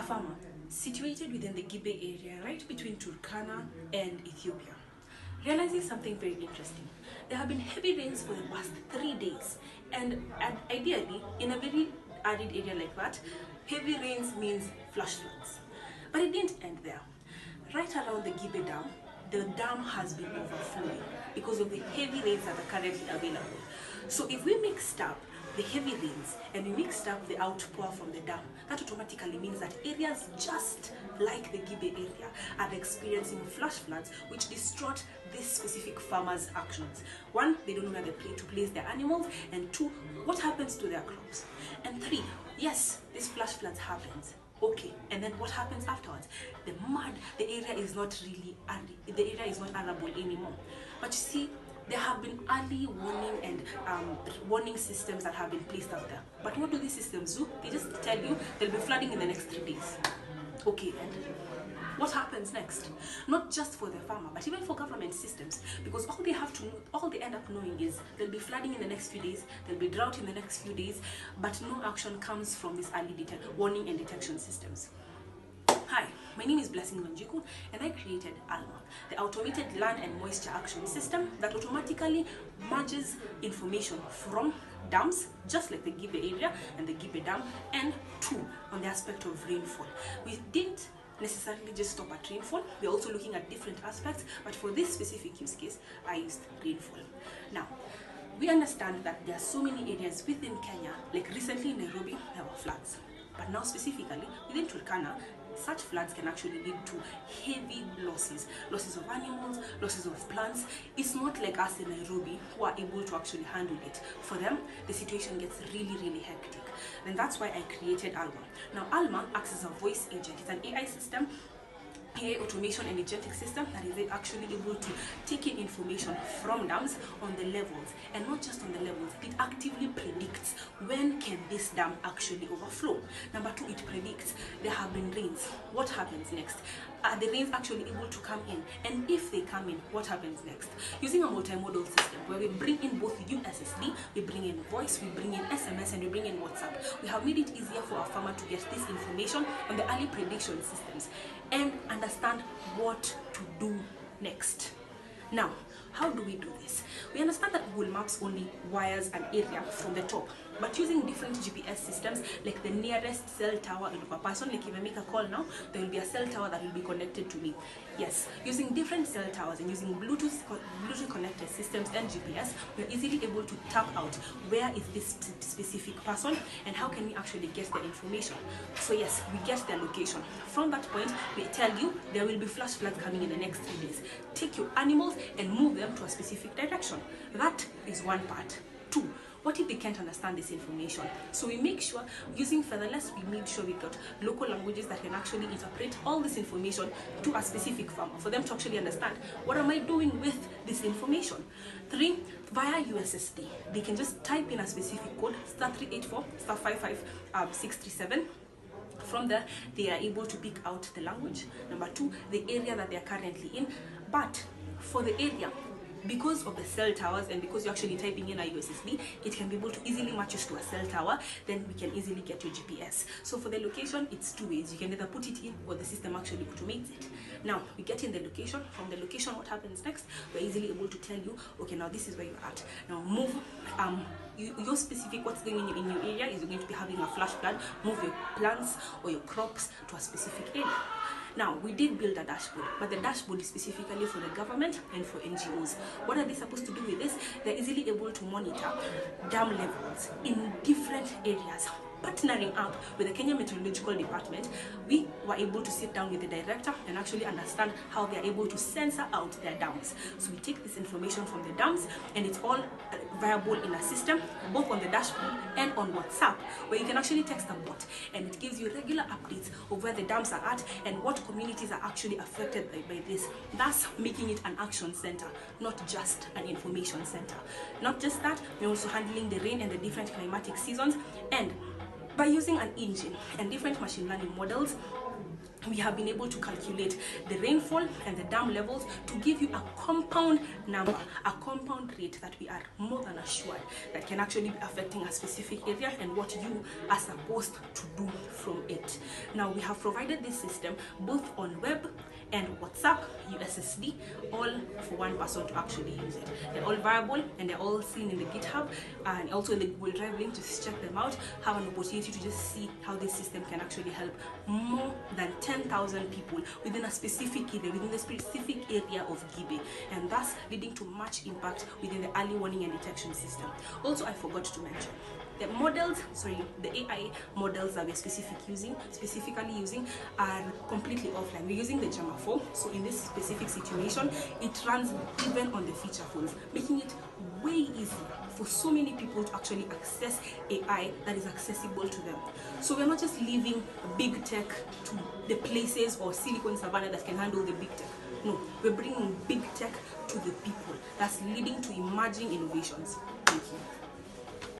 farmer situated within the Gibe area, right between Turkana and Ethiopia, realizing something very interesting. There have been heavy rains for the past 3 days, and ideally, in a very arid area like that, heavy rains means flash floods. But it didn't end there. Right around the Gibe Dam, the dam has been overflowing because of the heavy rains that are currently available. So if we mixed up the heavy rains and we mixed up the outpour from the dam, that automatically means that areas just like the Gibe area are experiencing flash floods, which distort this specific farmer's actions. One, they don't know where to place their animals, and two, what happens to their crops. And three, yes, these flash floods happens. Okay, and then what happens afterwards? The mud, the area is not arable anymore. But you see, there have been early warning and warning systems that have been placed out there. But what do these systems do? They just tell you there'll be flooding in the next 3 days. Okay, and what happens next? Not just for the farmer, but even for government systems, because all they end up knowing is there'll be flooding in the next few days, there'll be drought in the next few days, but no action comes from these early warning and detection systems. Hi, my name is Blessing Manjiku, and I created ALMA, the Automated Land and Moisture Action System that automatically merges information from dams, just like the Gibe area and the Gibe Dam, and two, on the aspect of rainfall. We didn't necessarily just stop at rainfall. We're also looking at different aspects, but for this specific use case, I used rainfall. Now, we understand that there are so many areas within Kenya, like recently in Nairobi, there were floods. But now specifically, within Turkana, such floods can actually lead to heavy losses of animals, losses of plants. It's not like us in Nairobi who are able to actually handle it. For them, the situation gets really hectic. And that's why I created ALMA. Now, ALMA acts as a voice agent. It's an AI system, AI automation and agentic system that is actually able to take in information from dams on the levels, and not just on the levels. It actively predicts when can this dam actually overflow. Number two, it predicts there have been rains. What happens next? Are the rains actually able to come in? And if they come in, what happens next? Using a multimodal system where we bring in both USSD, we bring in voice, we bring in SMS, and we bring in WhatsApp, we have made it easier for our farmer to get this information on the early prediction systems and understand what to do next. Now, how do we do this? We understand that Google Maps only wires an area from the top, but using different GPS systems, like the nearest cell tower of a person, like if I make a call now, there will be a cell tower that will be connected to me. Yes, using different cell towers and using Bluetooth connected systems and GPS, we're easily able to tap out where is this specific person and how can we actually get their information. So yes, we get their location. From that point, we tell you there will be flash floods coming in the next 3 days. Take your animals and move them to a specific direction. That is one part. Two, what if they can't understand this information? So we make sure, using Featherless, we made sure we got local languages that can actually interpret all this information to a specific farmer, for them to actually understand, what am I doing with this information? Three, via USSD, they can just type in a specific code, *384 *55 637. From there, they are able to pick out the language. Number two, the area that they are currently in. But for the area, because of the cell towers and because you're actually typing in a USSD, it can be able to easily match us to a cell tower. Then we can easily get your GPS. So for the location, it's two ways. You can either put it in or the system actually automates it. Now, we get in the location. From the location, what happens next? We're easily able to tell you, okay, now this is where you're at. Now move, your specific, what's going on in your area is you're going to be having a flash flood. Move your plants or your crops to a specific area. Now, we did build a dashboard, but the dashboard is specifically for the government and for NGOs. What are they supposed to do with this? They're easily able to monitor dam levels in different areas. Partnering up with the Kenya Meteorological Department, we were able to sit down with the director and actually understand how they are able to censor out their dams. So we take this information from the dams, and it's all viable in a system, both on the dashboard and on WhatsApp, where you can actually text a bot, and it gives you regular updates of where the dams are at and what communities are actually affected by this, thus making it an action center, not just an information center. Not just that, we're also handling the rain and the different climatic seasons, and By using an engine and different machine learning models, we have been able to calculate the rainfall and the dam levels to give you a compound number, a compound rate that we are more than assured that can actually be affecting a specific area and what you are supposed to do from it. Now, we have provided this system both on web and WhatsApp, USSD, all for one person to actually use it. They're all viable and they're all seen in the GitHub and also in the Google Drive link. Just check them out, have an opportunity to just see how this system can actually help more than 10,000 people within a specific area, within the specific area of Gibe, and thus leading to much impact within the early warning and detection system. Also, I forgot to mention the models, the AI models that we're specifically using are completely offline. We're using the JAMA 4, so in this specific situation, it runs even on the feature phones, making it way easy for so many people to actually access AI that is accessible to them. So we're not just leaving big tech to the places or Silicon Savannah that can handle the big tech. No, we're bringing big tech to the people. That's leading to emerging innovations. Thank you.